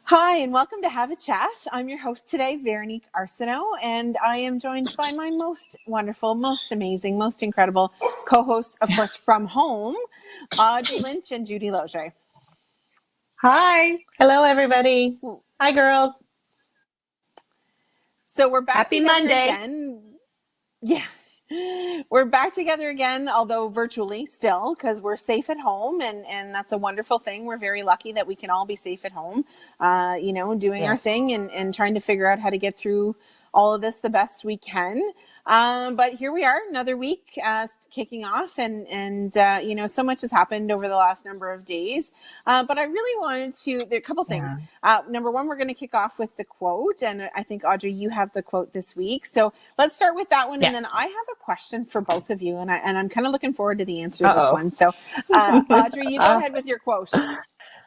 Hi, and welcome to Have a Chat. I'm your host today, Veronique Arseneault, and I am joined by my most wonderful, most amazing, most incredible co-hosts, of course, from home, Audrey Lynch and Judy Losier. Hi. Hello, everybody. Hi, girls. So we're back Happy together Monday. again. Yeah. We're back together again, although virtually still, because we're safe at home, and that's a wonderful thing. We're very lucky that we can all be safe at home, doing our thing and trying to figure out how to get through all of this the best we can. But here we are, another week kicking off, and so much has happened over the last number of days. But I really wanted to, there are a couple things. Number one, we're going to kick off with the quote, and I think, Audrey, you have the quote this week. So let's start with that one, and then I have a question for both of you, and I'm kind of looking forward to the answer to this one. So, Audrey, you go ahead with your quote.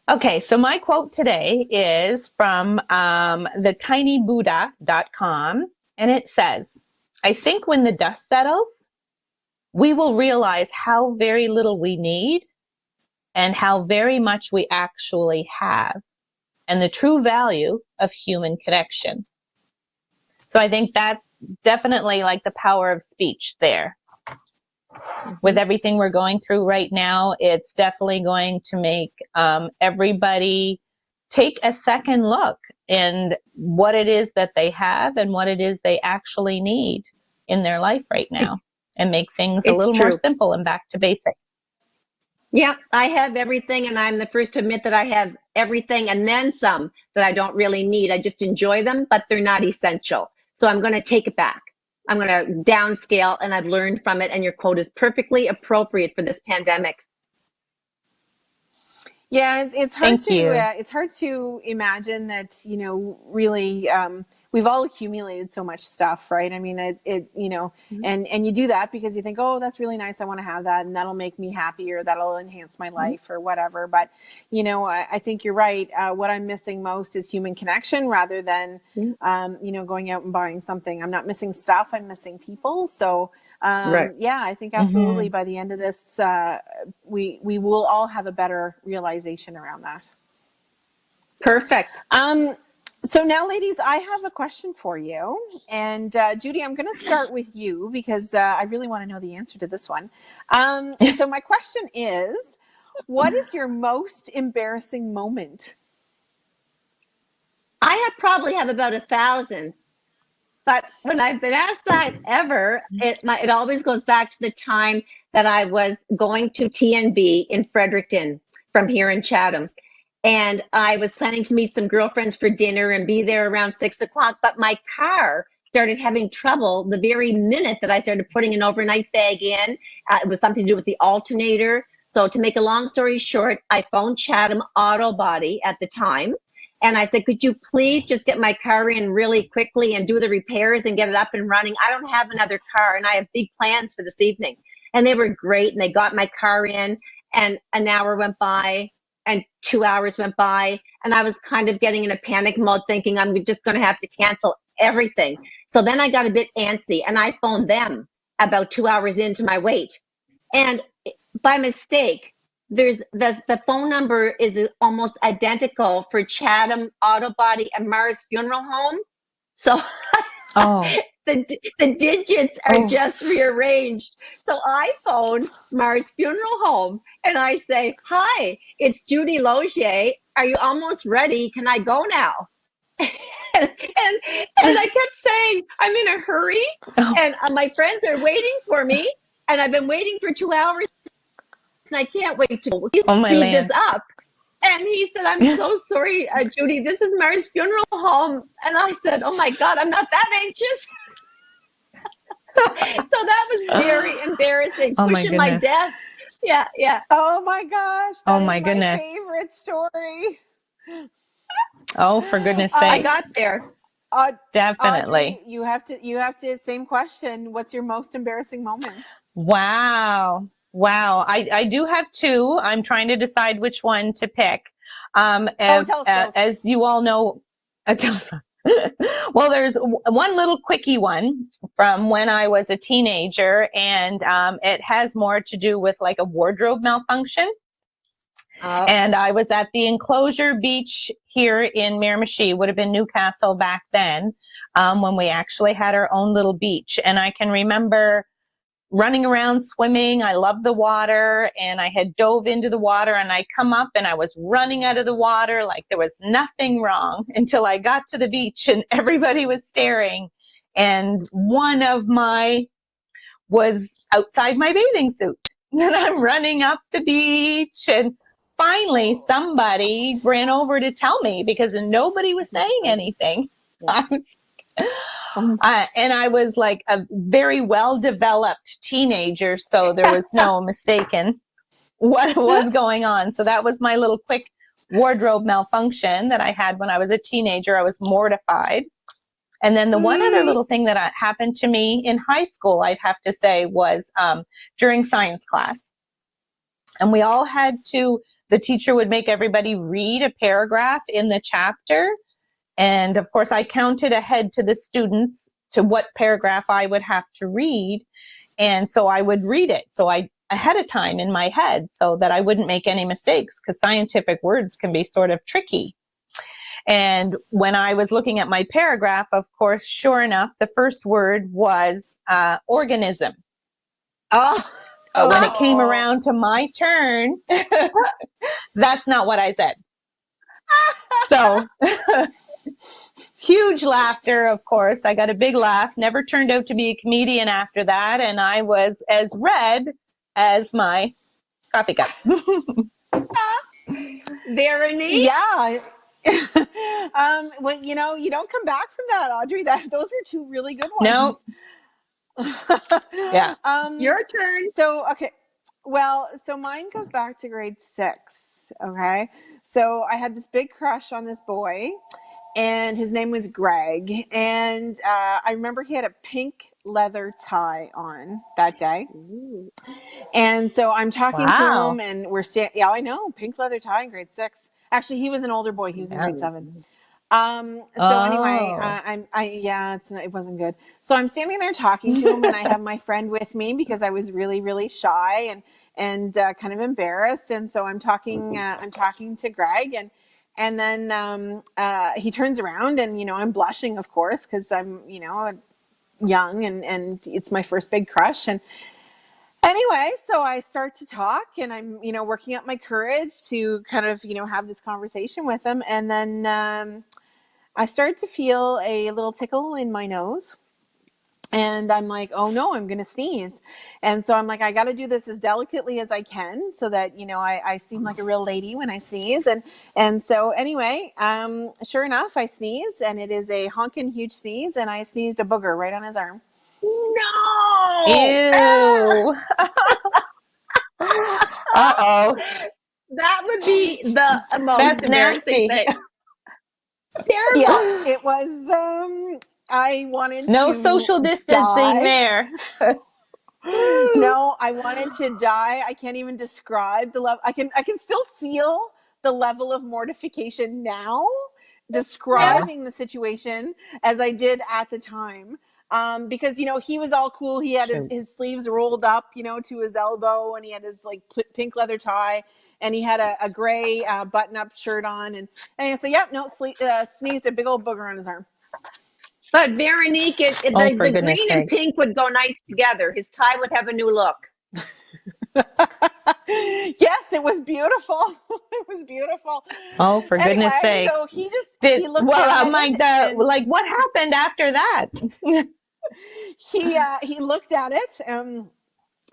Okay, so my quote today is from thetinybuddha.com, and it says, "I think when the dust settles, we will realize how very little we need and how very much we actually have, and the true value of human connection." So I think that's definitely like the power of speech there. With everything we're going through right now, it's definitely going to make everybody take a second look in what it is that they have and what it is they actually need in their life right now, and make things a little more simple and back to basic. Yeah, I have everything, and I'm the first to admit that I have everything and then some that I don't really need. I just enjoy them, but they're not essential. So I'm going to take it back. I'm going to downscale, and I've learned from it, and your quote is perfectly appropriate for this pandemic. Yeah, it's hard to imagine that, really, we've all accumulated so much stuff, right? I mean, and you do that because you think, oh, that's really nice. I want to have that, and that'll make me happy, or that'll enhance my life or whatever. But, I think you're right. What I'm missing most is human connection rather than, going out and buying something. I'm not missing stuff. I'm missing people. So, yeah, I think absolutely by the end of this, we will all have a better realization around that. Perfect. So now, ladies, I have a question for you. And Judy, I'm going to start with you because I really want to know the answer to this one. So my question is, what is your most embarrassing moment? I probably have about 1,000. But when I've been asked that ever, it always goes back to the time that I was going to TNB in Fredericton from here in Chatham. And I was planning to meet some girlfriends for dinner and be there around 6 o'clock. But my car started having trouble the very minute that I started putting an overnight bag in. It was something to do with the alternator. So to make a long story short, I phoned Chatham Auto Body at the time. And I said, could you please just get my car in really quickly and do the repairs and get it up and running? I don't have another car, and I have big plans for this evening. And they were great, and they got my car in, and an hour went by, and 2 hours went by, and I was kind of getting in a panic mode, thinking I'm just going to have to cancel everything. So then I got a bit antsy, and I phoned them about 2 hours into my wait. And by mistake, the phone number is almost identical for Chatham Auto Body and Mars Funeral Home. So the digits are just rearranged. So I phone Mars Funeral Home and I say, "Hi, it's Judy Losier. Are you almost ready? Can I go now?" and I kept saying, "I'm in a hurry, and my friends are waiting for me, and I've been waiting for 2 hours. And I can't wait to speed this up." And he said, "I'm so sorry, Judy, this is Mary's funeral home." And I said, "Oh my God, I'm not that anxious." So that was very embarrassing, pushing my death. Yeah. Oh my gosh. That is my favorite story. Oh, for goodness sake. I got there. Definitely. Audrey, you have to, same question. What's your most embarrassing moment? Wow. I do have two. I'm trying to decide which one to pick. As you all know, well, there's one little quickie one from when I was a teenager, and it has more to do with like a wardrobe malfunction. And I was at the enclosure beach here in Miramichi, would have been Newcastle back then, when we actually had our own little beach. And I can remember running around swimming. I loved the water, and I had dove into the water, and I come up and I was running out of the water like there was nothing wrong until I got to the beach and everybody was staring. And one of my was outside my bathing suit. And I'm running up the beach, and finally somebody ran over to tell me because nobody was saying anything. And I was like a very well-developed teenager, so there was no mistaking what was going on. So that was my little quick wardrobe malfunction that I had when I was a teenager. I was mortified. And then the one other little thing that happened to me in high school, I'd have to say, was during science class. And we all had to, the teacher would make everybody read a paragraph in the chapter. And of course, I counted ahead to the students to what paragraph I would have to read. And so I would read it. So I ahead of time in my head so that I wouldn't make any mistakes, because scientific words can be sort of tricky. And when I was looking at my paragraph, of course, sure enough, the first word was organism. But when it came around to my turn, that's not what I said. So huge laughter, of course. I got a big laugh. Never turned out to be a comedian after that. And I was as red as my coffee cup. Veronique? Yeah. Well, you know, you don't come back from that, Audrey. Those were two really good ones. No. Yeah. Your turn. So, okay. Well, so mine goes back to grade 6. Okay. So I had this big crush on this boy, and his name was Greg. And I remember he had a pink leather tie on that day. Ooh. And so I'm talking Wow. to him, and we're yeah, I know, pink leather tie in grade 6. Actually, he was an older boy. He was in grade 7. So anyway, it wasn't good. So I'm standing there talking to him, and I have my friend with me because I was really, really shy and kind of embarrassed. And so I'm talking to Greg, and then he turns around, and, you know, I'm blushing, of course, because I'm, you know, young, and it's my first big crush. And anyway, so I start to talk, and I'm, you know, working up my courage to kind of, you know, have this conversation with him. And then I start to feel a little tickle in my nose. And I'm like, oh no, I'm going to sneeze. And so I'm like, I got to do this as delicately as I can so that, you know, I seem like a real lady when I sneeze. And so anyway, sure enough, I sneeze, and it is a honking huge sneeze. And I sneezed a booger right on his arm. No. Ew. Uh-oh. That would be the most That's embarrassing nasty. thing. Terrible. Yeah, it was, I wanted No to social distancing die. there. No, I wanted to die. I can't even describe the level. I can still feel the level of mortification now, describing the situation as I did at the time. Because, you know, he was all cool. He had his sleeves rolled up, you know, to his elbow, and he had his like pink leather tie, and he had a gray button-up shirt on, and so sneezed a big old booger on his arm. But Veronique, the green and pink would go nice together. His tie would have a new look. Yes, it was beautiful. It was beautiful. Oh, for goodness sake! So he looked like what happened after that? He looked at it,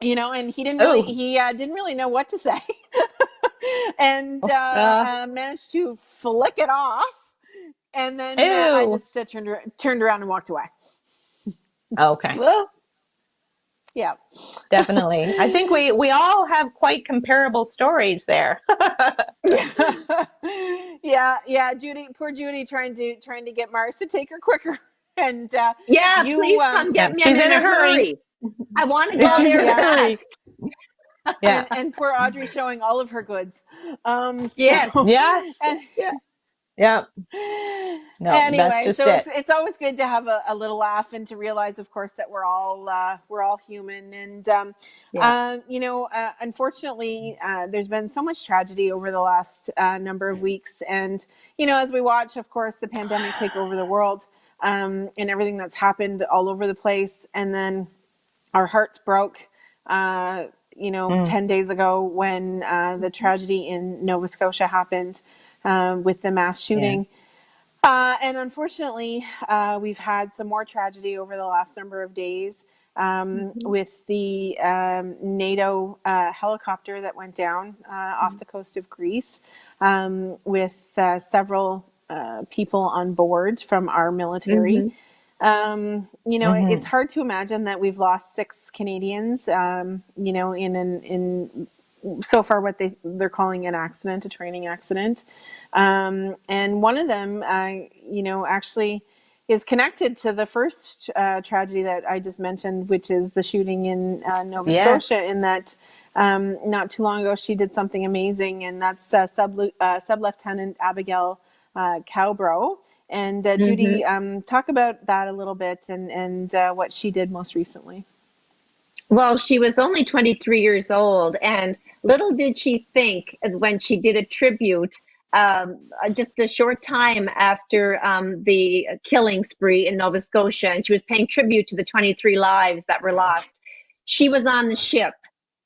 you know, and he didn't really know what to say, and managed to flick it off. And then I just turned around and walked away. Okay. Well, yeah, definitely. I think we all have quite comparable stories there. yeah. Poor Judy, trying to get Mars to take her quicker. And please come get me. She's in a hurry. I want to go there fast. Yeah. And poor Audrey showing all of her goods. Yes. Yes. Yep. No, that's Anyway, just so it. it's always good to have a little laugh and to realize, of course, that we're all human. And Yeah. unfortunately, there's been so much tragedy over the last number of weeks. And as we watch, of course, the pandemic take over the world, and everything that's happened all over the place, and then our hearts broke. 10 days ago when the tragedy in Nova Scotia happened, with the mass Yeah. shooting. And unfortunately, we've had some more tragedy over the last number of days, with the NATO helicopter that went down off the coast of Greece, with several people on board from our military. It's hard to imagine that we've lost 6 Canadians, in so far what they're calling an accident, a training accident. And one of them, actually is connected to the first tragedy that I just mentioned, which is the shooting in Nova Scotia, Yes. in that not too long ago she did something amazing, and that's Sub-Lieutenant Abigail Cowbrow. And Judy, talk about that a little bit, and what she did most recently. Well, she was only 23 years old, and little did she think when she did a tribute just a short time after the killing spree in Nova Scotia, and she was paying tribute to the 23 lives that were lost. She was on the ship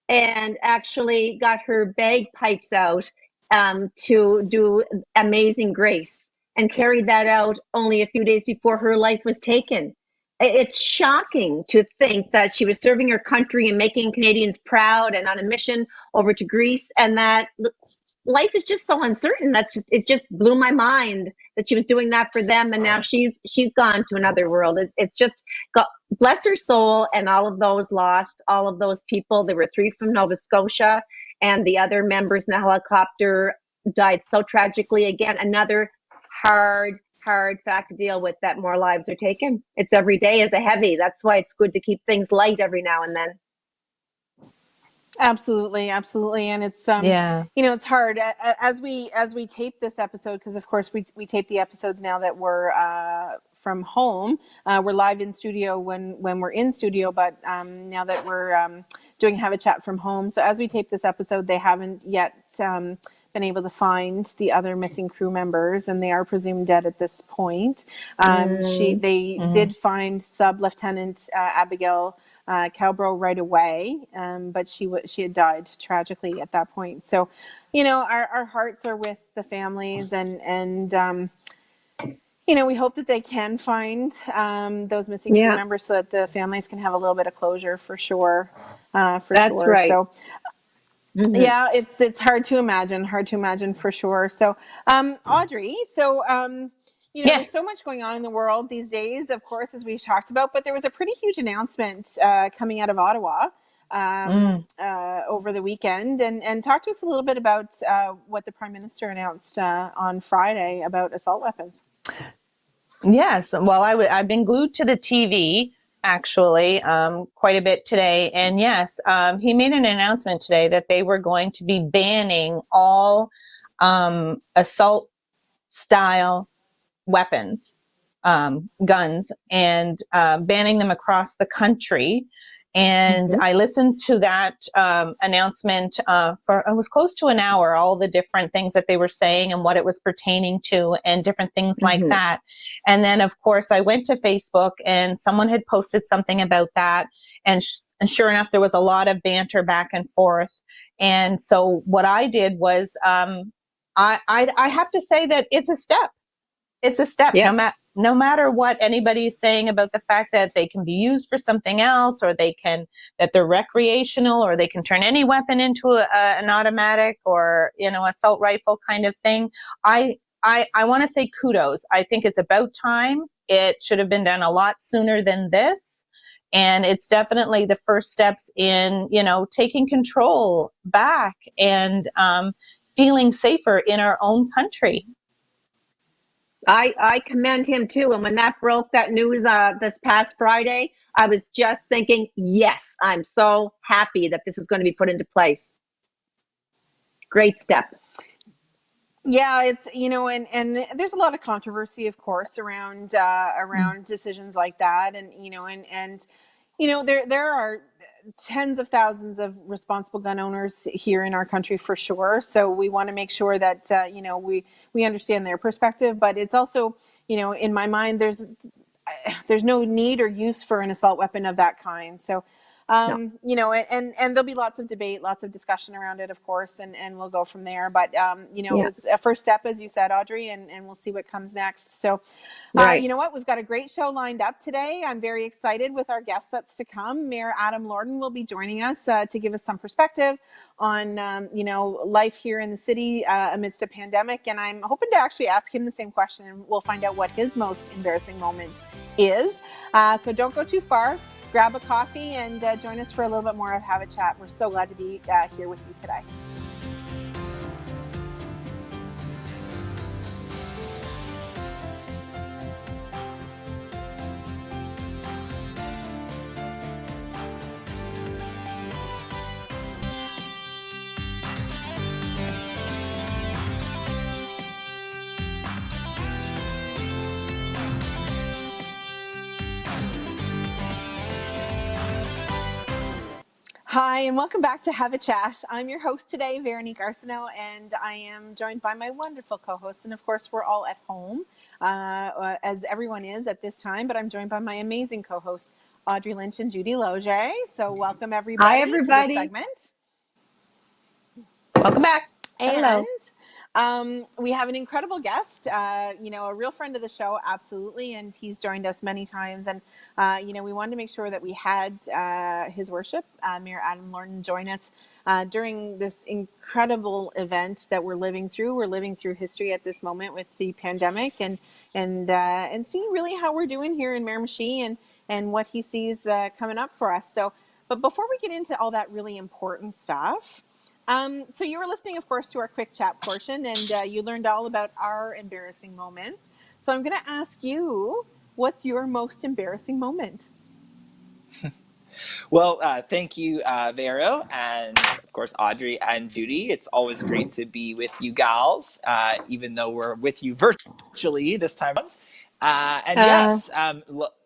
and actually got her bagpipes out to do Amazing Grace and carried that out only a few days before her life was taken. It's shocking to think that she was serving her country and making Canadians proud and on a mission over to Greece, and that life is just so uncertain. It just blew my mind that she was doing that for them, and now she's gone to another world. It's just got, bless her soul, and all of those lost, all of those people. There were 3 from Nova Scotia, and the other members in the helicopter died so tragically. Again, another hard fact to deal with, that more lives are taken. It's every day is a heavy. That's why it's good to keep things light every now and then. Absolutely, absolutely, and it's Yeah. it's hard as we tape this episode, because of course we tape the episodes now that we're from home. We're live in studio when we're in studio, but now that we're doing Have a Chat from home, so as we tape this episode, they haven't yet been able to find the other missing crew members, and they are presumed dead at this point. They did find Sub-Lieutenant Abigail Cowbrow right away, but she had died tragically at that point. So, our hearts are with the families, and we hope that they can find those missing crew members, so that the families can have a little bit of closure, for sure. That's right. So, yeah, it's hard to imagine for sure. So, Audrey, so Yes. there's so much going on in the world these days, of course, as we've talked about, but there was a pretty huge announcement coming out of Ottawa over the weekend, and talk to us a little bit about what the Prime Minister announced on Friday about assault weapons. Yes. Well, I've been glued to the TV actually quite a bit today, and yes, he made an announcement today that they were going to be banning all assault style weapons, guns, and banning them across the country. And I listened to that announcement for it was close to an hour, all the different things that they were saying and what it was pertaining to and different things like that. And then, of course, I went to Facebook and someone had posted something about that. And sure enough, there was a lot of banter back and forth. And so what I did was I have to say that it's a step. It's a step. Yeah. No matter what anybody is saying about the fact that they can be used for something else, or that they're recreational, or they can turn any weapon into an automatic or assault rifle kind of thing. I want to say kudos. I think it's about time. It should have been done a lot sooner than this. And it's definitely the first steps in, taking control back and feeling safer in our own country. I commend him too. And when that broke, that news this past Friday, I was just thinking, yes, I'm so happy that this is going to be put into place. Great step. Yeah, it's, and there's a lot of controversy, of course, around decisions like that, and there are tens of thousands of responsible gun owners here in our country for sure. So we want to make sure that we understand their perspective, but it's also, in my mind, there's no need or use for an assault weapon of that kind. So, No. and there'll be lots of debate, lots of discussion around it, of course, and we'll go from there. But, it Yeah. was a first step, as you said, Audrey, and we'll see what comes next. So, Right. you know what? We've got a great show lined up today. I'm very excited with our guest that's to come. Mayor Adam Lordon will be joining us to give us some perspective on, life here in the city amidst a pandemic. And I'm hoping to actually ask him the same question, and we'll find out what his most embarrassing moment is. So don't go too far. Grab a coffee and join us for a little bit more of Have a Chat. We're so glad to be here with you today. Hi, and welcome back to Have a Chat. I'm your host today, Veronique Arseneault, and I am joined by my wonderful co-hosts. And of course, we're all at home, as everyone is at this time, but I'm joined by my amazing co-hosts, Audrey Lynch and Judy Losier. So welcome everybody, Hi, everybody. to this segment. Welcome back. Hello. And we have an incredible guest, a real friend of the show, absolutely, and he's joined us many times. And, we wanted to make sure that we had his worship, Mayor Adam Lordon, join us during this incredible event that we're living through. We're living through history at this moment with the pandemic, and see really how we're doing here in Miramichi and what he sees coming up for us. So, but before we get into all that really important stuff, so you were listening, of course, to our quick chat portion, and you learned all about our embarrassing moments. So I'm going to ask you, what's your most embarrassing moment? Well, thank you, Vero, and of course, Audrey and Judy. It's always great to be with you gals, even though we're with you virtually this time around. And yes,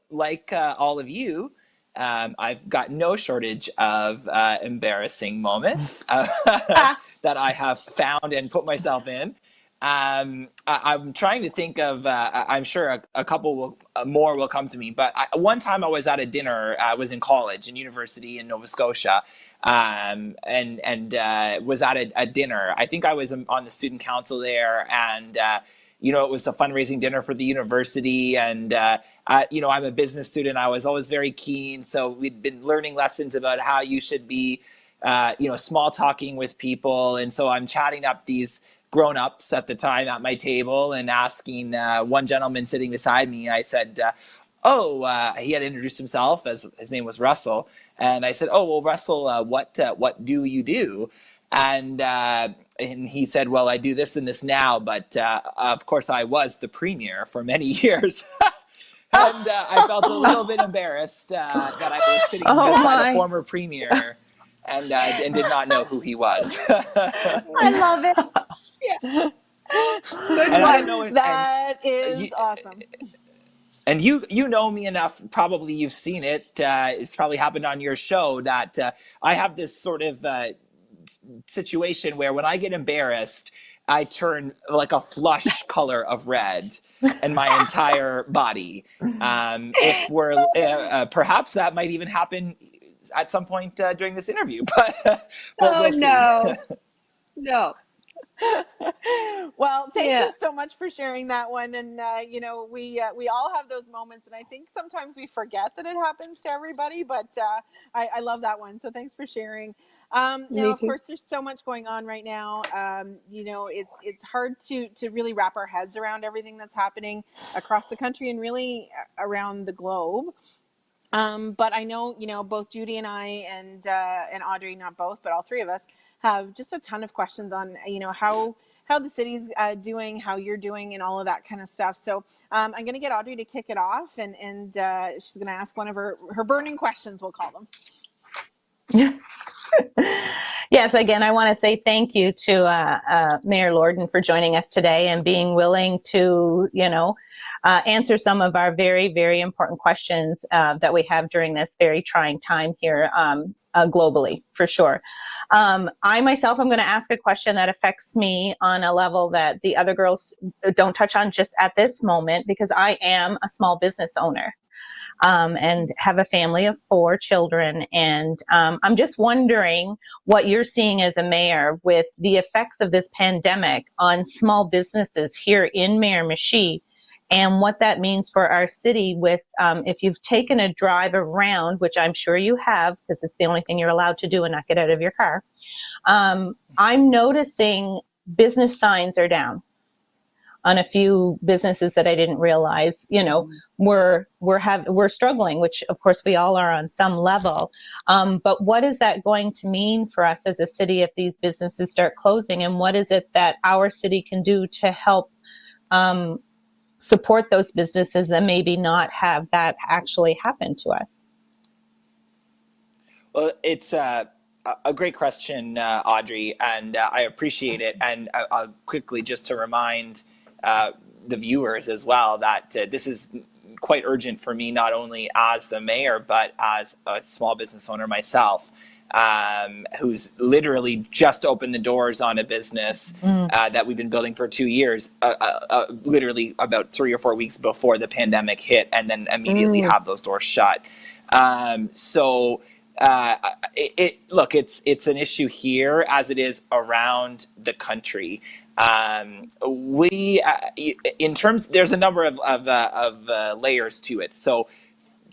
like all of you, I've got no shortage of embarrassing moments that I have found and put myself in. I'm trying to think of, I'm sure a couple more will come to me, but one time I was at a dinner, I was in college in university in Nova Scotia, and was at a dinner. I think I was on the student council there, and it was a fundraising dinner for the university, and I'm a business student. I was always very keen, so we'd been learning lessons about how you should be, small talking with people, and so I'm chatting up these grown-ups at the time at my table and asking one gentleman sitting beside me. I said, he had introduced himself as his name was Russell, and I said, "Oh, well, Russell, what do you do?" And he said, "Well, I do this and this now, but of course I was the premier for many years." And I felt a little bit embarrassed that I was sitting beside a former premier and did not know who he was. I love it. Yeah. Good And one. I don't know if That is awesome. And you know me enough, probably you've seen it, it's probably happened on your show, that I have this sort of situation where when I get embarrassed, I turn like a flush color of red in my entire body. If we're perhaps that might even happen at some point during this interview, but we'll see. No. Well, thank you so much for sharing that one. And we all have those moments, and I think sometimes we forget that it happens to everybody. But I love that one. So thanks for sharing. Now, of course, there's so much going on right now. It's hard to really wrap our heads around everything that's happening across the country and really around the globe. But I know, both Judy and I and Audrey, not both, but all three of us have just a ton of questions on, how the city's doing, how you're doing, and all of that kind of stuff. So I'm going to get Audrey to kick it off, and she's going to ask one of her burning questions, we'll call them. Yes, again, I want to say thank you to Mayor Lordon for joining us today and being willing to, answer some of our very, very important questions that we have during this very trying time here globally, for sure. I myself am going to ask a question that affects me on a level that the other girls don't touch on just at this moment, because I am a small business owner. And have a family of 4 children. And I'm just wondering what you're seeing as a mayor with the effects of this pandemic on small businesses here in Miramichi, and what that means for our city with, if you've taken a drive around, which I'm sure you have, because it's the only thing you're allowed to do and not get out of your car. I'm noticing business signs are down on a few businesses that I didn't realize, we're struggling, which of course we all are on some level. But what is that going to mean for us as a city if these businesses start closing? And what is it that our city can do to help support those businesses and maybe not have that actually happen to us? Well, it's a great question, Audrey, and I appreciate it. And I'll quickly, just to remind the viewers as well, that this is quite urgent for me, not only as the mayor, but as a small business owner myself, who's literally just opened the doors on a business that we've been building for 2 years, literally about 3 or 4 weeks before the pandemic hit, and then immediately have those doors shut. Look, it's an issue here as it is around the country. There's a number of layers to it. So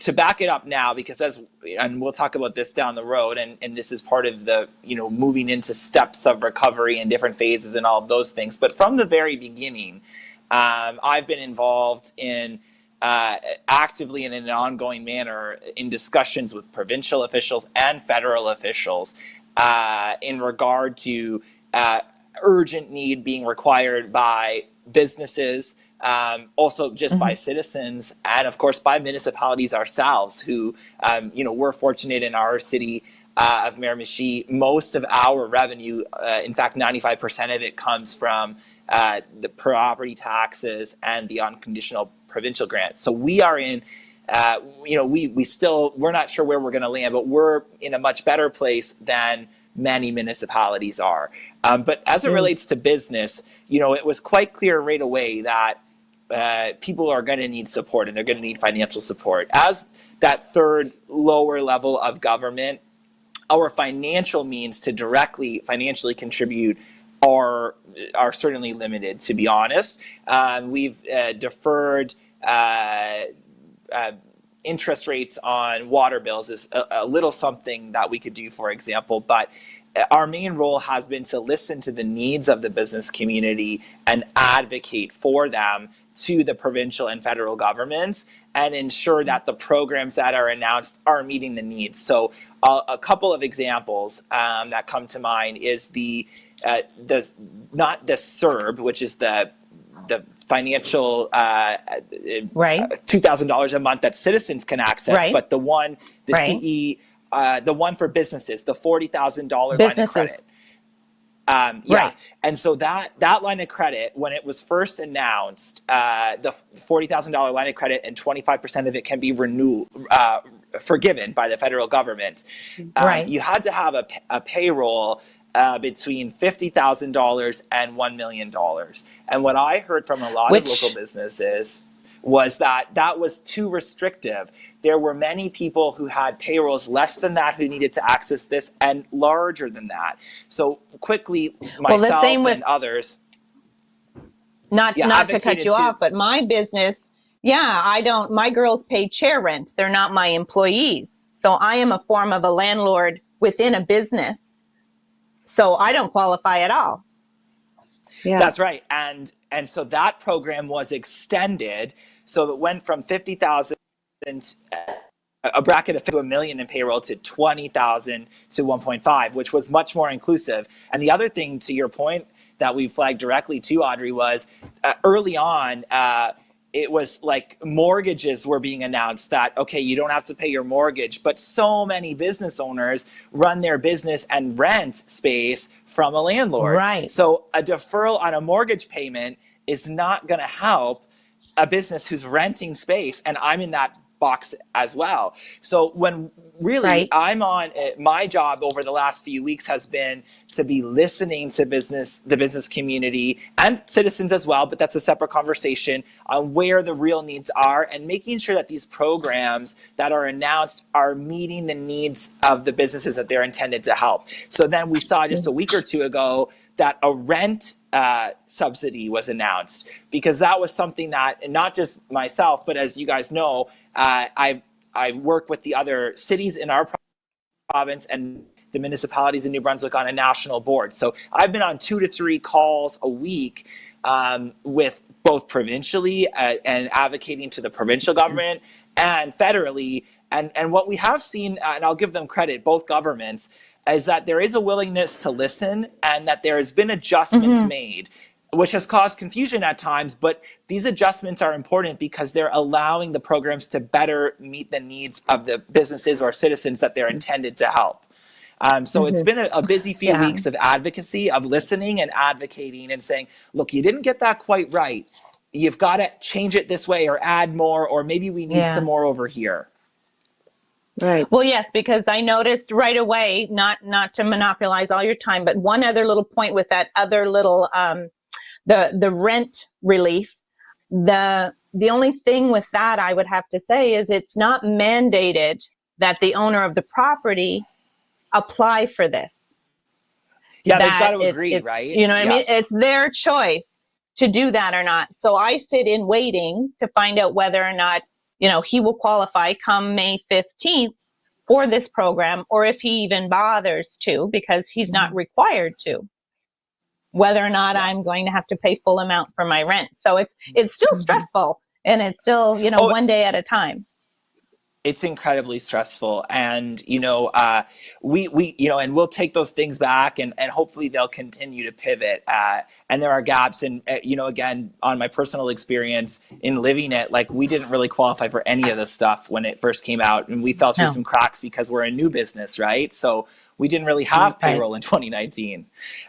to back it up now, because and we'll talk about this down the road, and this is part of the, moving into steps of recovery and different phases and all of those things. But from the very beginning, I've been involved in actively and in an ongoing manner in discussions with provincial officials and federal officials in regard to urgent need being required by businesses, also just by citizens, and of course by municipalities ourselves, who, we're fortunate in our city of Miramichi. Most of our revenue, in fact 95% of it, comes from the property taxes and the unconditional provincial grants. So we are in, we're not sure where we're going to land, but we're in a much better place than many municipalities are. But as it relates to business, it was quite clear right away that people are going to need support, and they're going to need financial support. As that third lower level of government, our financial means to directly financially contribute are certainly limited, to be honest. We've deferred interest rates on water bills is a little something that we could do, for example, but our main role has been to listen to the needs of the business community and advocate for them to the provincial and federal governments, and ensure that the programs that are announced are meeting the needs. So a couple of examples that come to mind is not the CERB, which is the financial $2,000 a month that citizens can access, but the one for businesses, the $40,000 line of credit. And so that line of credit, when it was first announced, the $40,000 line of credit, and 25% of it can be forgiven by the federal government. You had to have a payroll between $50,000 and $1 million. And what I heard from a lot of local businesses was that was too restrictive. There were many people who had payrolls less than that who needed to access this, and larger than that. So quickly, myself and others, not to cut you off, but my business, my girls pay chair rent. They're not my employees. So I am a form of a landlord within a business. So I don't qualify at all. Yeah. That's right. And so that program was extended. So it went from 50,000, a bracket of $1 million in payroll, to 20,000 to 1.5, which was much more inclusive. And the other thing, to your point, that we flagged directly to Audrey was early on, it was like mortgages were being announced that, okay, you don't have to pay your mortgage, but so many business owners run their business and rent space from a landlord. Right. So a deferral on a mortgage payment is not going to help a business who's renting space, and I'm in that box as well. So when really I'm on my job over the last few weeks has been to be listening to the business community and citizens as well, but that's a separate conversation on where the real needs are and making sure that these programs that are announced are meeting the needs of the businesses that they're intended to help. So then we saw just a week or two ago that a rent subsidy was announced, because that was something that, and not just myself, but as you guys know, I work with the other cities in our province and the municipalities in New Brunswick on a national board. So I've been on 2 to 3 calls a week with both provincially and advocating to the provincial government and federally. And what we have seen, and I'll give them credit, both governments, is that there is a willingness to listen and that there has been adjustments made, which has caused confusion at times. But these adjustments are important because they're allowing the programs to better meet the needs of the businesses or citizens that they're intended to help. So it's been a busy few weeks of advocacy, of listening and advocating and saying, look, you didn't get that quite right. You've got to change it this way or add more, or maybe we need some more over here. Right. Well, yes, because I noticed right away, not to monopolize all your time, but one other little point with that other little, the rent relief. The only thing with that I would have to say is it's not mandated that the owner of the property apply for this. Yeah, they've got to agree, right? You know what I mean? It's their choice to do that or not. So I sit in waiting to find out whether or not, he will qualify come May 15th for this program, or if he even bothers to, because he's not required to, whether or not I'm going to have to pay full amount for my rent. So it's still stressful, and it's still, one day at a time. It's incredibly stressful, and we and we'll take those things back, and hopefully they'll continue to pivot. And there are gaps, and again, on my personal experience in living it, like, we didn't really qualify for any of this stuff when it first came out, and we fell through some cracks because we're a new business, right? So we didn't really have payroll in 2019,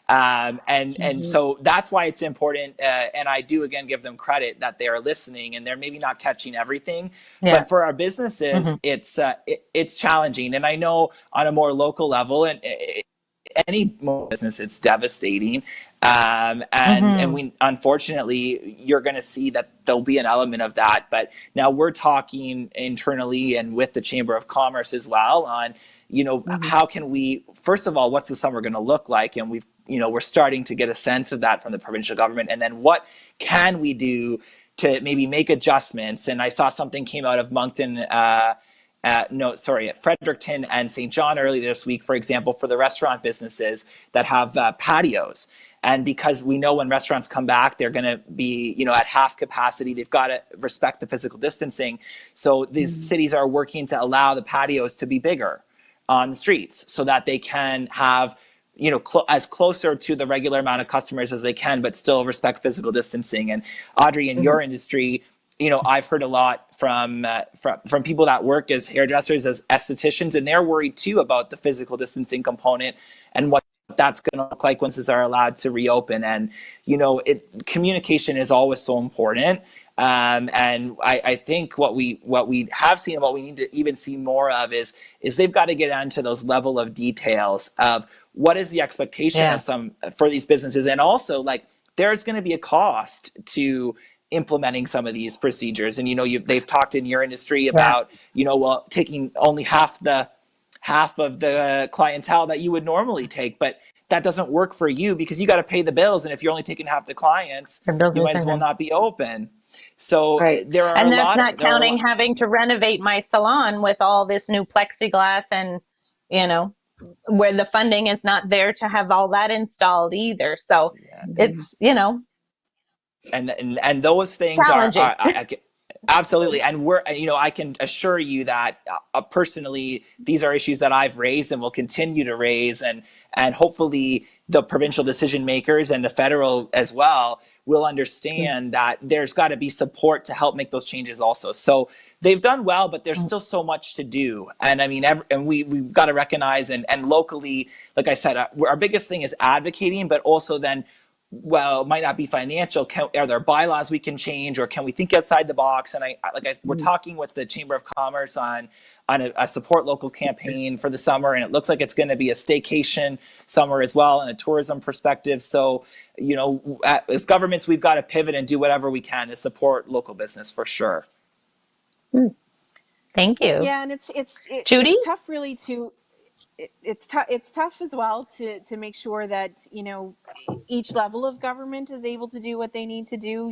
and so that's why it's important. And I do again give them credit that they are listening, and they're maybe not catching everything, but for our businesses, it's challenging. And I know on a more local level, and any business, it's devastating. And we, unfortunately, you're going to see that there'll be an element of that. But now we're talking internally and with the Chamber of Commerce as well on, how can we, first of all, what's the summer going to look like? And we're starting to get a sense of that from the provincial government. And then what can we do to maybe make adjustments? And I saw something came out of Moncton, at Fredericton and St. John earlier this week, for example, for the restaurant businesses that have patios. And because we know when restaurants come back, they're going to be, at half capacity. They've got to respect the physical distancing. So these cities are working to allow the patios to be bigger on the streets so that they can have, as closer to the regular amount of customers as they can, but still respect physical distancing. And Audrey, in your industry, I've heard a lot from people that work as hairdressers, as estheticians, and they're worried too about the physical distancing component and what that's going to look like once these are allowed to reopen. And communication is always so important. And I think what we have seen and what we need to even see more of is they've got to get into those level of details of what is the expectation of for these businesses, and also, like, there's going to be a cost to implementing some of these procedures. And they've talked in your industry about taking only half of the clientele that you would normally take, but that doesn't work for you because you got to pay the bills, and if you're only taking half the clients, you might as well not be open. So there are and that's not counting having to renovate my salon with all this new plexiglass, and where the funding is not there to have all that installed either. So it's and those things are Absolutely. And I can assure you that personally, these are issues that I've raised and will continue to raise. And hopefully the provincial decision makers and the federal as well will understand that there's got to be support to help make those changes also. So they've done well, but there's still so much to do. And I mean, we've got to recognize and locally, like I said, our biggest thing is advocating, but also then, well, it might not be financial. Are there bylaws we can change, or can we think outside the box? And we're talking with the Chamber of Commerce on a support local campaign for the summer, and it looks like it's going to be a staycation summer as well, and a tourism perspective. So, as governments, we've got to pivot and do whatever we can to support local business for sure. Thank you. Yeah, and it's Judy? it's tough really to. It's tough as well to make sure that each level of government is able to do what they need to do.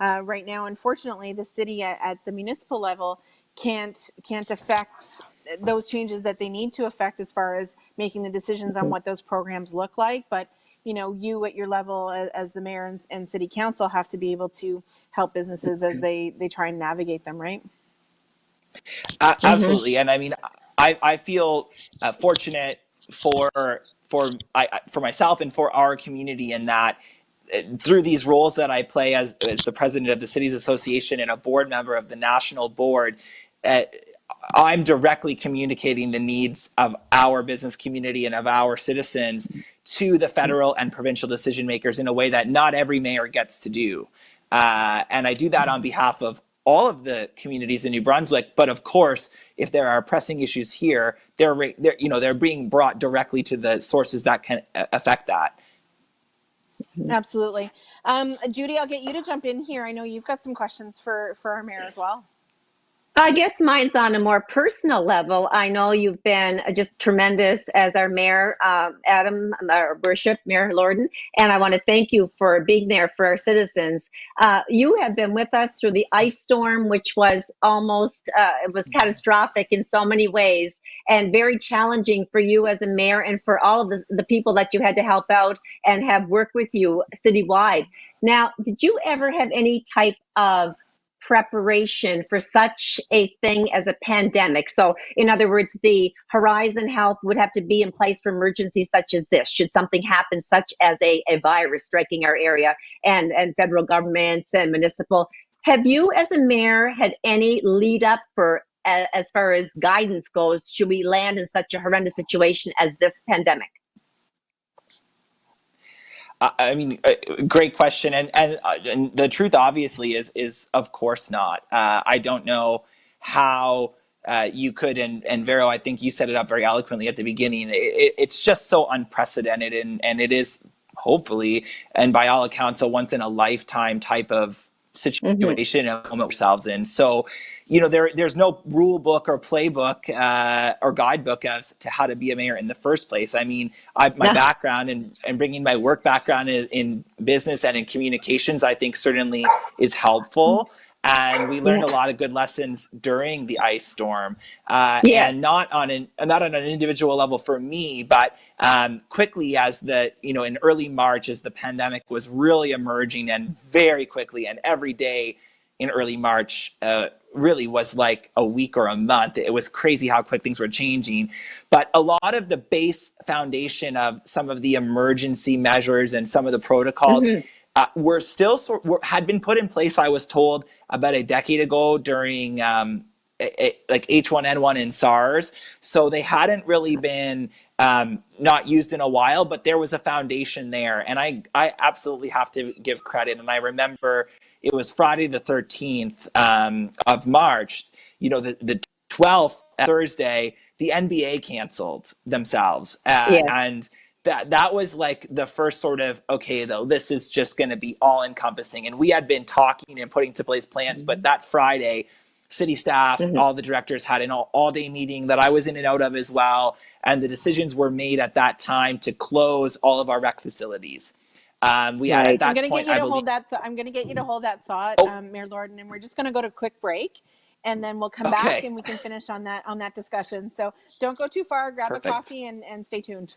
Right now, unfortunately, the city at the municipal level can't affect those changes that they need to affect as far as making the decisions on what those programs look like. But you at your level as the mayor and city council have to be able to help businesses as they try and navigate them, right? Absolutely. And I mean, I feel fortunate for myself and for our community in that through these roles that I play as the president of the Cities Association and a board member of the national board, I'm directly communicating the needs of our business community and of our citizens to the federal and provincial decision makers in a way that not every mayor gets to do. And I do that on behalf of all of the communities in New Brunswick, but of course, if there are pressing issues here, they're being brought directly to the sources that can affect that. Absolutely. Judy, I'll get you to jump in here. I know you've got some questions for our mayor as well. I guess mine's on a more personal level. I know you've been just tremendous as our mayor, Adam, our worship, Mayor Lordon, and I want to thank you for being there for our citizens. You have been with us through the ice storm, which was it was catastrophic in so many ways and very challenging for you as a mayor and for all of the people that you had to help out and have worked with you citywide. Now, did you ever have any type of preparation for such a thing as a pandemic? So in other words, the Horizon Health would have to be in place for emergencies such as this, should something happen such as a virus striking our area, and federal governments and municipal. Have you as a mayor had any lead up for as far as guidance goes, should we land in such a horrendous situation as this pandemic? I mean, great question, and the truth obviously is of course not. I don't know how you could, and Vero, I think you set it up very eloquently at the beginning. It's just so unprecedented, and it is hopefully, and by all accounts, a once in a lifetime type of situation and moment ourselves in. So, there's no rule book or playbook or guidebook as to how to be a mayor in the first place. I mean, my background and bringing my work background in business and in communications, I think certainly is helpful. And we learned a lot of good lessons during the ice storm, and not on an individual level for me, but quickly as in early March, as the pandemic was really emerging, and very quickly, and every day in early March really was like a week or a month. It was crazy how quick things were changing. But a lot of the base foundation of some of the emergency measures and some of the protocols were still had been put in place, I was told, about a decade ago during like H1N1 and SARS. So they hadn't really been not used in a while, but there was a foundation there. And I absolutely have to give credit. And I remember it was Friday the 13th of March, the 12th, Thursday, the NBA canceled themselves. And that was like the first sort of, okay, though, this is just going to be all encompassing. And we had been talking and putting into place plans, but that Friday, city staff, all the directors had an all-day meeting that I was in and out of as well. And the decisions were made at that time to close all of our rec facilities. At that I'm going to point, get you to hold that. I'm going to get you to hold that thought, Mayor Lordon, and we're just going to go to a quick break, and then we'll come back and we can finish on that discussion. So don't go too far. Grab a coffee and stay tuned.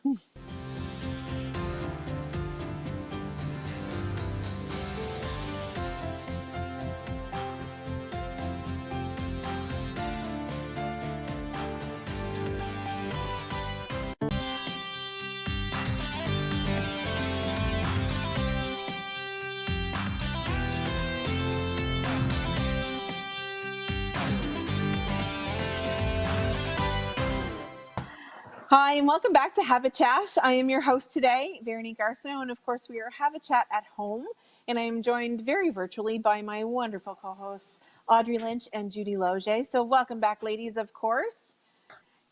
Hi, and welcome back to Have a Chat. I am your host today, Veronique Arseneault, and of course, we are Have a Chat at home. And I am joined very virtually by my wonderful co-hosts, Audrey Lynch and Judy Losier. So, welcome back, ladies, of course.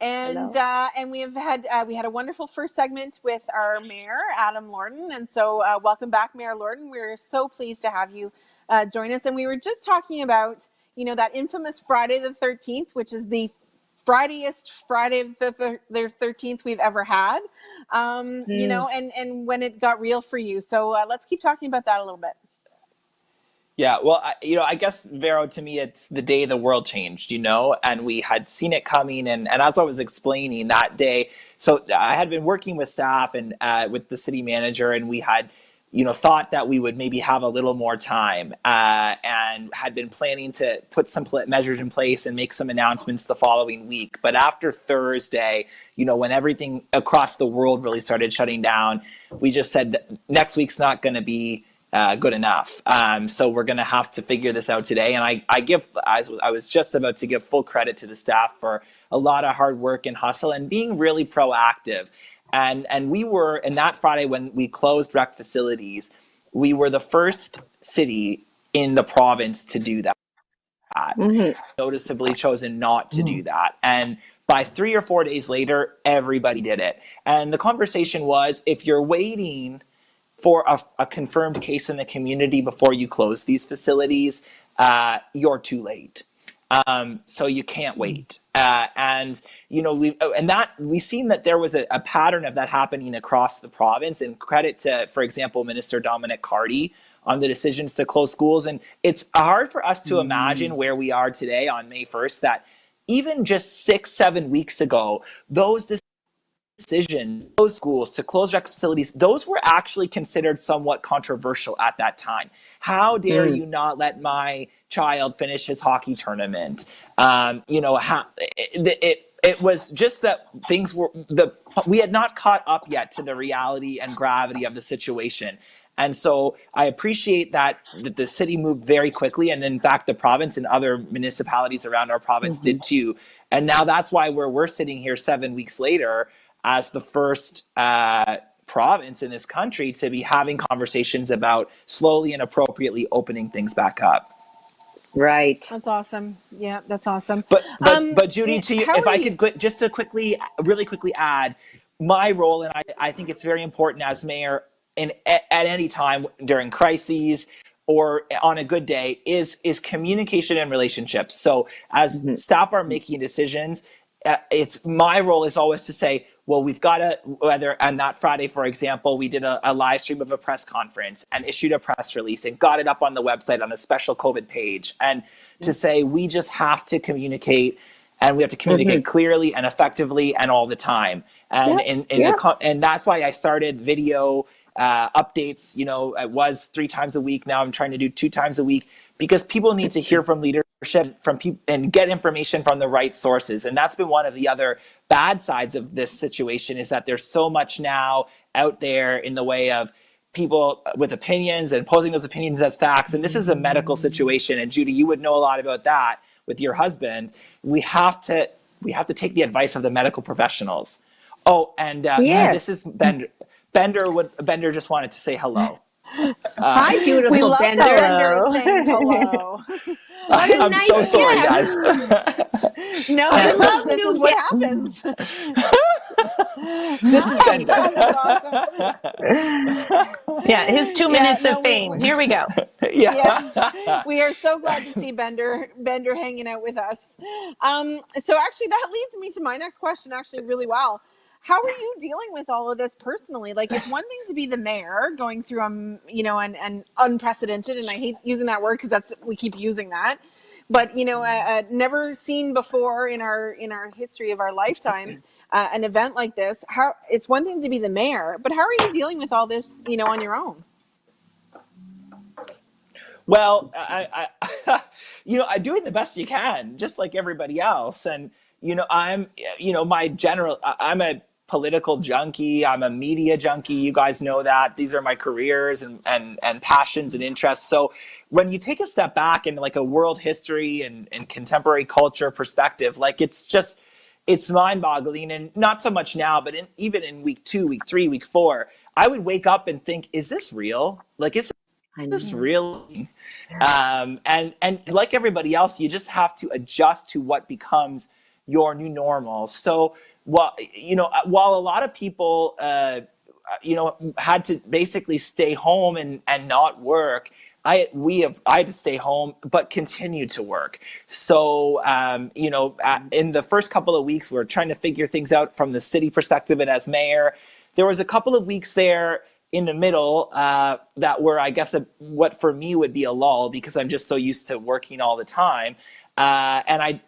And we had a wonderful first segment with our mayor, Adam Lordon. And so, welcome back, Mayor Lordon. We're so pleased to have you join us. And we were just talking about, that infamous Friday the 13th, which is the Friday the 13th we've ever had, and when it got real for you. So let's keep talking about that a little bit. Yeah, well, I guess, Vero, to me, it's the day the world changed, and we had seen it coming. And as I was explaining that day, so I had been working with staff and with the city manager, and we had, thought that we would maybe have a little more time and had been planning to put some measures in place and make some announcements the following week. But after Thursday, when everything across the world really started shutting down, we just said that next week's not going to be good enough. So we're going to have to figure this out today. And I was just about to give full credit to the staff for a lot of hard work and hustle and being really proactive. And we were, and that Friday when we closed rec facilities, we were the first city in the province to do that. Mm-hmm. Noticeably chosen not to do that. And by 3 or 4 days later, everybody did it. And the conversation was, if you're waiting for a confirmed case in the community before you close these facilities, you're too late. So you can't wait. We've seen that there was a pattern of that happening across the province, and credit to, for example, Minister Dominic Carty on the decisions to close schools. And it's hard for us to imagine where we are today on May 1st, that even just 6-7 weeks ago, those decision, those schools to close rec facilities, those were actually considered somewhat controversial at that time. How dare you not let my child finish his hockey tournament? It was just that we had not caught up yet to the reality and gravity of the situation. And so I appreciate that the city moved very quickly. And in fact, the province and other municipalities around our province did too. And now that's why we're sitting here 7 weeks later as the first province in this country to be having conversations about slowly and appropriately opening things back up. Right. That's awesome. Yeah, that's awesome. But Judy, to you, if I could just to really quickly add my role, and I think it's very important as mayor at any time during crises or on a good day is communication and relationships. So as staff are making decisions, it's my role is always to say, well, we've got to, whether on that Friday, for example, we did a live stream of a press conference and issued a press release and got it up on the website on a special COVID page. And to say, we just have to communicate, and we have to communicate clearly and effectively and all the time. And and that's why I started video updates. It was 3 times a week. Now I'm trying to do 2 times a week, because people need to hear from leadership, from people, and get information from the right sources. And that's been one of the other bad sides of this situation, is that there's so much now out there in the way of people with opinions and posing those opinions as facts. And this is a medical situation. And Judy, you would know a lot about that with your husband. We have to take the advice of the medical professionals. Oh, and this is Bender. Bender just wanted to say hello. Hi, beautiful we love Bender. Bender is saying hello. I'm nice so sorry, gift. guys. No, this is what happens. This is Bender. That's awesome. Yeah, his 2 minutes of fame. Here we go. Yeah. We are so glad to see Bender hanging out with us. So actually, that leads me to my next question, actually, really well. How are you dealing with all of this personally? Like, it's one thing to be the mayor going through, an unprecedented, and I hate using that word because we keep using that, but never seen before in our history of our lifetimes, an event like this. It's one thing to be the mayor, but how are you dealing with all this, on your own? Well, I'm doing the best you can, just like everybody else. And, I'm a political junkie. I'm a media junkie. You guys know that. These are my careers and passions and interests. So when you take a step back in like a world history and contemporary culture perspective, like it's just, it's mind-boggling. And not so much now, but even in week 2, week 3, week 4, I would wake up and think, is this real? Like, is this real? And like everybody else, you just have to adjust to what becomes your new normal. So, while a lot of people, had to basically stay home and not work, I had to stay home, but continue to work. So, in the first couple of weeks, we're trying to figure things out from the city perspective. And as mayor, there was a couple of weeks there in the middle that were, I guess, what for me would be a lull, because I'm just so used to working all the time. And I,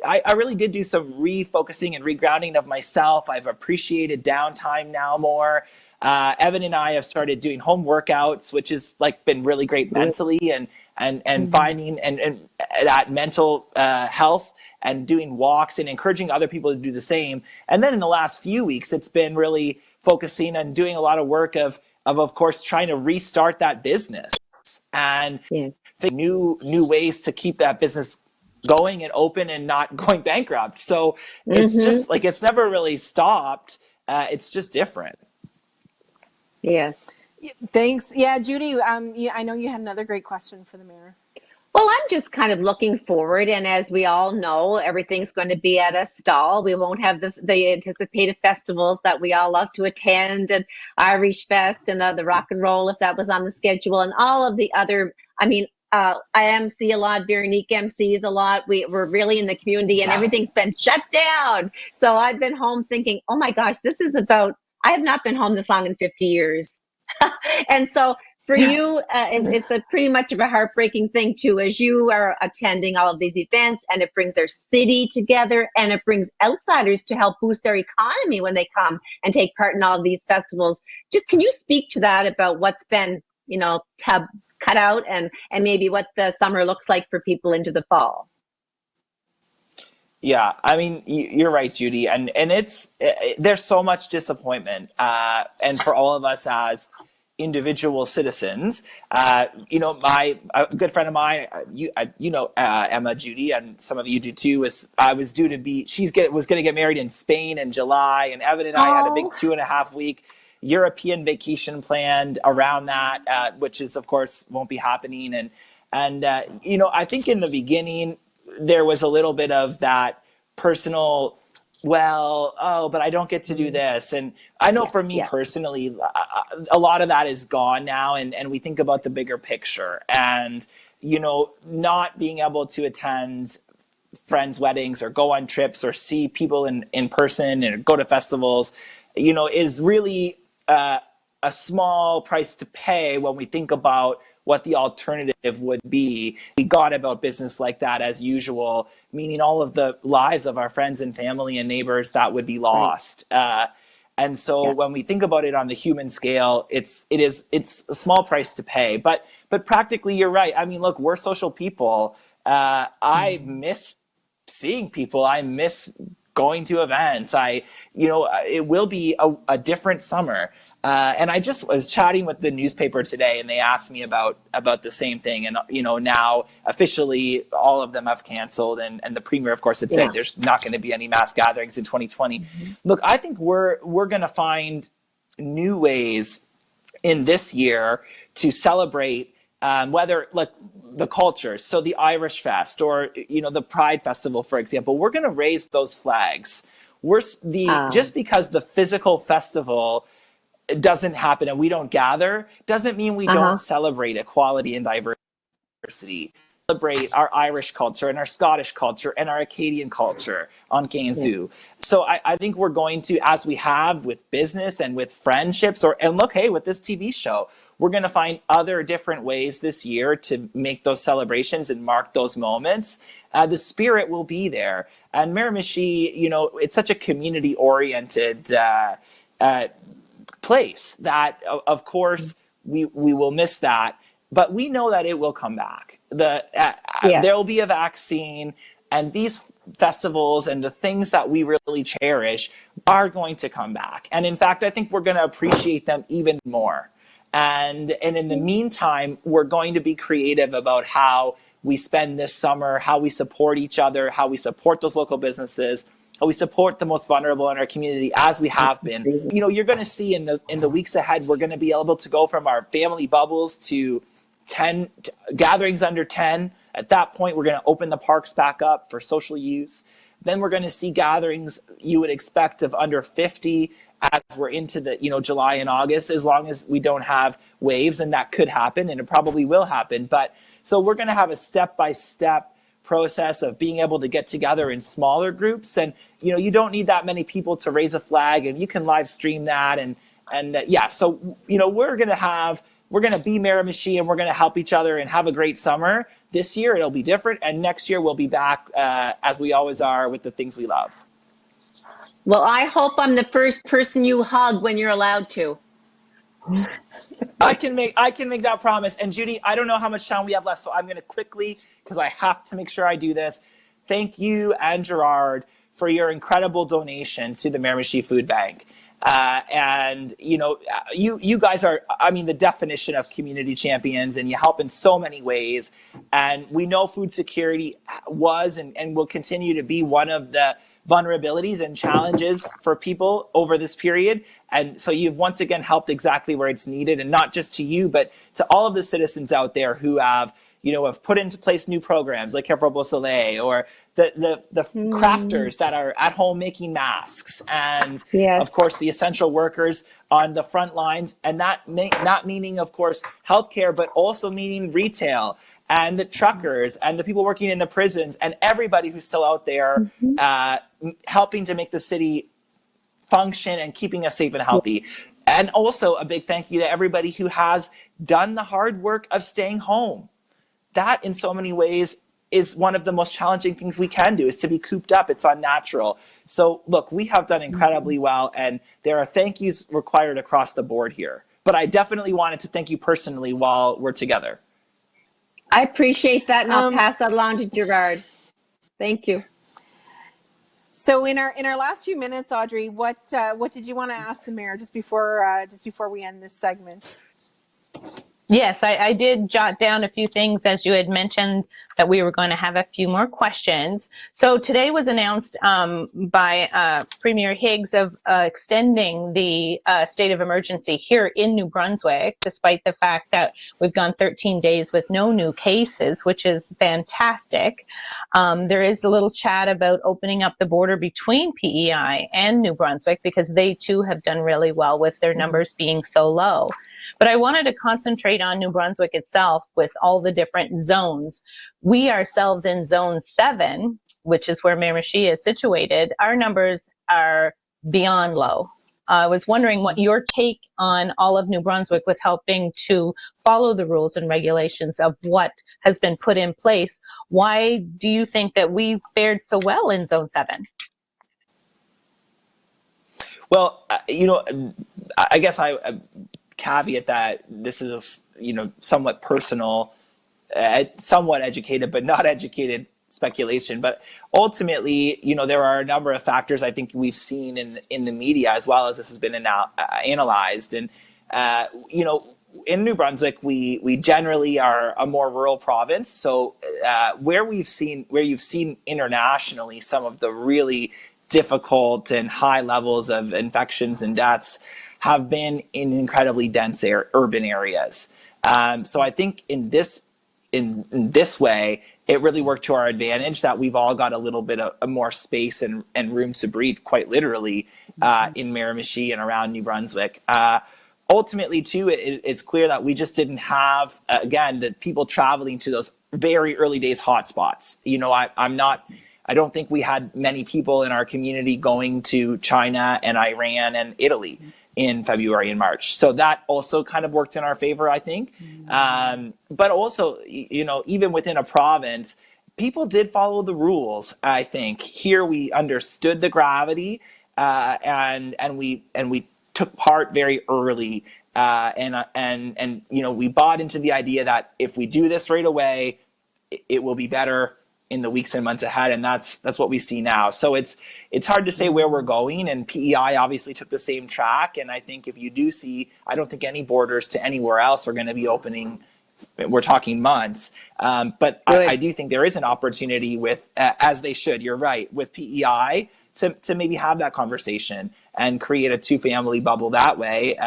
I really did do some refocusing and regrounding of myself. I've appreciated downtime now more. Evan and I have started doing home workouts, which has been really great mentally, and finding and that mental health, and doing walks and encouraging other people to do the same. And then in the last few weeks, it's been really focusing and doing a lot of work of course, trying to restart that business and think new ways to keep that business going and open and not going bankrupt. So it's just it's never really stopped. It's just different. Yes. Thanks. Yeah, Judy, I know you had another great question for the mayor. Well, I'm just kind of looking forward, and as we all know, everything's going to be at a stall. We won't have the anticipated festivals that we all love to attend, and Irish Fest and the rock and roll, if that was on the schedule, and all of the other. I mean, I MC a lot. Veronique MCs a lot. We're really in the community, and everything's been shut down. So I've been home thinking, oh my gosh, this is about. I have not been home this long in 50 years, and so. For you, it's a pretty much of a heartbreaking thing too, as you are attending all of these events, and it brings our city together, and it brings outsiders to help boost their economy when they come and take part in all of these festivals. Just can you speak to that, about what's been, cut out, and maybe what the summer looks like for people into the fall? Yeah, I mean, you're right, Judy, and there's so much disappointment, and for all of us as individual citizens, a good friend of mine, Emma, Judy, and some of you do too, was due to be, was going to get married in Spain in July, and Evan and I had a big 2.5 week European vacation planned around that, which is, of course, won't be happening. And I think in the beginning there was a little bit of that personal, but I don't get to do this. And I know for me personally, a lot of that is gone now. And we think about the bigger picture, and, not being able to attend friends' weddings or go on trips or see people in person and go to festivals, is really a small price to pay when we think about what the alternative would be. We got about business like that as usual, meaning all of the lives of our friends and family and neighbors that would be lost. And so when we think about it on the human scale, it's a small price to pay. But practically, you're right. I mean, look, we're social people. I miss seeing people. I miss going to events. It will be a different summer. And I just was chatting with the newspaper today, and they asked me about the same thing. And, now officially all of them have canceled. And the premier, of course, had said there's not going to be any mass gatherings in 2020. Look, I think we're going to find new ways in this year to celebrate, whether the culture, so the Irish Fest or, the Pride Festival, for example. We're going to raise those flags. Just because the physical festival doesn't happen and we don't gather doesn't mean we don't celebrate equality and diversity. Celebrate our Irish culture and our Scottish culture and our Acadian culture on Gansu. So I think we're going to, as we have with business and with friendships, with this TV show, we're going to find other different ways this year to make those celebrations and mark those moments. The spirit will be there. And Miramichi, it's such a community-oriented place that, of course, we will miss that. But we know that it will come back. There will be a vaccine, and these festivals and the things that we really cherish are going to come back. And in fact, I think we're going to appreciate them even more. And in the meantime, we're going to be creative about how we spend this summer, how we support each other, how we support those local businesses, how we support the most vulnerable in our community as we have been. You know, you're going to see in the weeks ahead, we're going to be able to go from our family bubbles to 10 gatherings under 10. At that point, we're going to open the parks back up for social use. Then we're going to see gatherings you would expect of under 50 as we're into the, you know, July and August, as long as we don't have waves, and that could happen, and it probably will happen. But so we're going to have a step-by-step process of being able to get together in smaller groups, and you know, you don't need that many people to raise a flag, and you can live stream that, and yeah. So you know, we're going to be Miramichi, and we're going to help each other and have a great summer. This year it'll be different, and next year we'll be back as we always are with the things we love. Well, I hope I'm the first person you hug when you're allowed to. I can make that promise. And Judy, I don't know how much time we have left, so I'm going to quickly, because I have to make sure I do this. Thank you and Gerard for your incredible donation to the Miramichi Food Bank. And you know, you guys are, I mean, the definition of community champions, and you help in so many ways. And we know food security was and will continue to be one of the vulnerabilities and challenges for people over this period. And so you've once again helped exactly where it's needed, and not just to you, but to all of the citizens out there who have, you know, have put into place new programs like Care for Beau Soleil, or the crafters that are at home making masks, and of course the essential workers on the front lines, and not meaning, of course, healthcare, but also meaning retail, and the truckers, and the people working in the prisons, and everybody who's still out there helping to make the city function and keeping us safe and healthy. And also a big thank you to everybody who has done the hard work of staying home. That in so many ways is one of the most challenging things we can do, is to be cooped up. It's unnatural. So look, we have done incredibly well, and there are thank yous required across the board here. But I definitely wanted to thank you personally while we're together. I appreciate that, and I'll pass that along to Gerard. Thank you. So in our last few minutes, Audrey, what did you want to ask the mayor just before we end this segment? Yes, I did jot down a few things, as you had mentioned, that we were going to have a few more questions. So today was announced by Premier Higgs of extending the state of emergency here in New Brunswick, despite the fact that we've gone 13 days with no new cases, which is fantastic. There is a little chat about opening up the border between PEI and New Brunswick, because they too have done really well with their numbers being so low. But I wanted to concentrate on New Brunswick itself with all the different zones. We ourselves in zone 7, which is where Miramichi is situated, our numbers are beyond low. I was wondering what your take on all of New Brunswick with helping to follow the rules and regulations of what has been put in place. Why do you think that we fared so well in zone 7? Well, you know, I guess I caveat that this is, you know, somewhat personal, somewhat educated, but not educated speculation. But ultimately, you know, there are a number of factors I think we've seen in the media, as well as this has been analyzed. And, you know, in New Brunswick, we generally are a more rural province. So where you've seen internationally some of the really difficult and high levels of infections and deaths have been in incredibly dense urban areas. So I think in this way, it really worked to our advantage that we've all got a little bit of more space and room to breathe, quite literally, in Miramichi and around New Brunswick. Ultimately, too, it's clear that we just didn't have, again, the people traveling to those very early days hotspots. You know, I don't think we had many people in our community going to China and Iran and Italy in February and March. So that also kind of worked in our favor, I think. But also, you know, even within a province, people did follow the rules, I think. Here we understood the gravity and we took part very early. And you know, we bought into the idea that if we do this right away, it will be better in the weeks and months ahead, and that's what we see now. So it's hard to say where we're going, and PEI obviously took the same track, and I think if you do see, I don't think any borders to anywhere else are going to be opening we're talking months. But Good. I do think there is an opportunity with, as they should, you're right, with PEI to maybe have that conversation and create a 2-family bubble that way,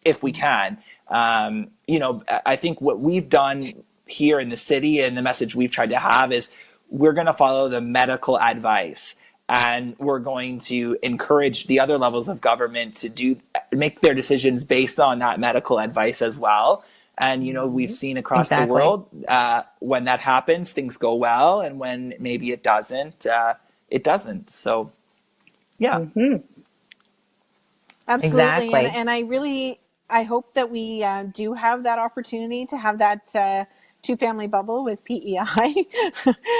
if we can. I think what we've done here in the city and the message we've tried to have is we're going to follow the medical advice, and we're going to encourage the other levels of government to make their decisions based on that medical advice as well. And, we've seen across the world, when that happens, things go well. And when maybe it doesn't, it doesn't. So, yeah. Mm-hmm. Absolutely. Exactly. And I hope that we do have that opportunity to have that 2-family bubble with PEI.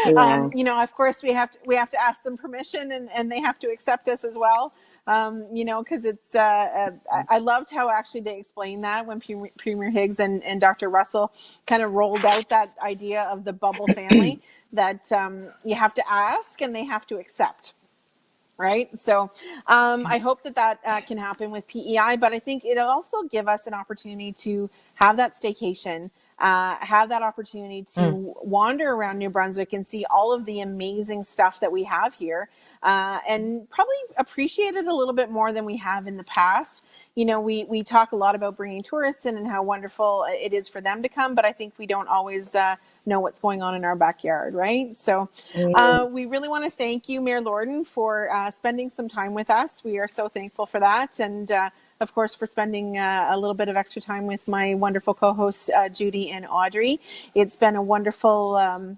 Yeah. Of course we have to ask them permission, and they have to accept us as well. Because it's, I loved how actually they explained that when Premier Higgs and Dr. Russell kind of rolled out that idea of the bubble family, that you have to ask and they have to accept. Right. So I hope that can happen with PEI, but I think it'll also give us an opportunity to have that staycation, have that opportunity to wander around New Brunswick and see all of the amazing stuff that we have here, and probably appreciate it a little bit more than we have in the past. We talk a lot about bringing tourists in and how wonderful it is for them to come, but I think we don't always know what's going on in our backyard, right? So we really want to thank you, Mayor Lordon, for spending some time with us. We are so thankful for that. And of course, for spending a little bit of extra time with my wonderful co-hosts, Judy and Audrey. It's been a wonderful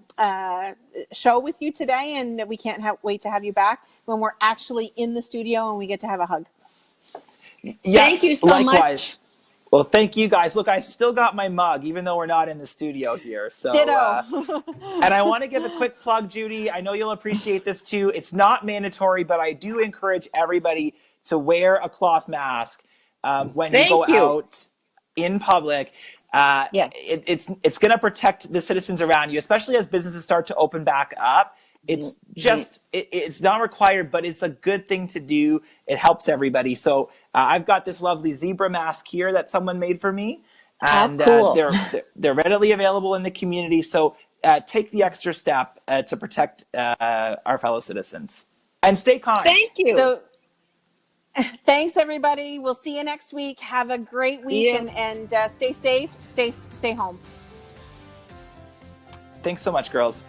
show with you today, and we can't wait to have you back when we're actually in the studio and we get to have a hug. Yes, thank you so likewise. much. Well, thank you guys. Look, I've still got my mug, even though we're not in the studio here. So, Ditto. and I want to give a quick plug, Judy. I know you'll appreciate this too. It's not mandatory, but I do encourage everybody to wear a cloth mask when you go out in public. It's going to protect the citizens around you, especially as businesses start to open back up. It's just, it's not required, but it's a good thing to do. It helps everybody. So I've got this lovely zebra mask here that someone made for me. And cool. they're readily available in the community. So take the extra step to protect our fellow citizens. And stay kind. Thank you. So, thanks, everybody. We'll see you next week. Have a great week, and stay safe. Stay home. Thanks so much, girls.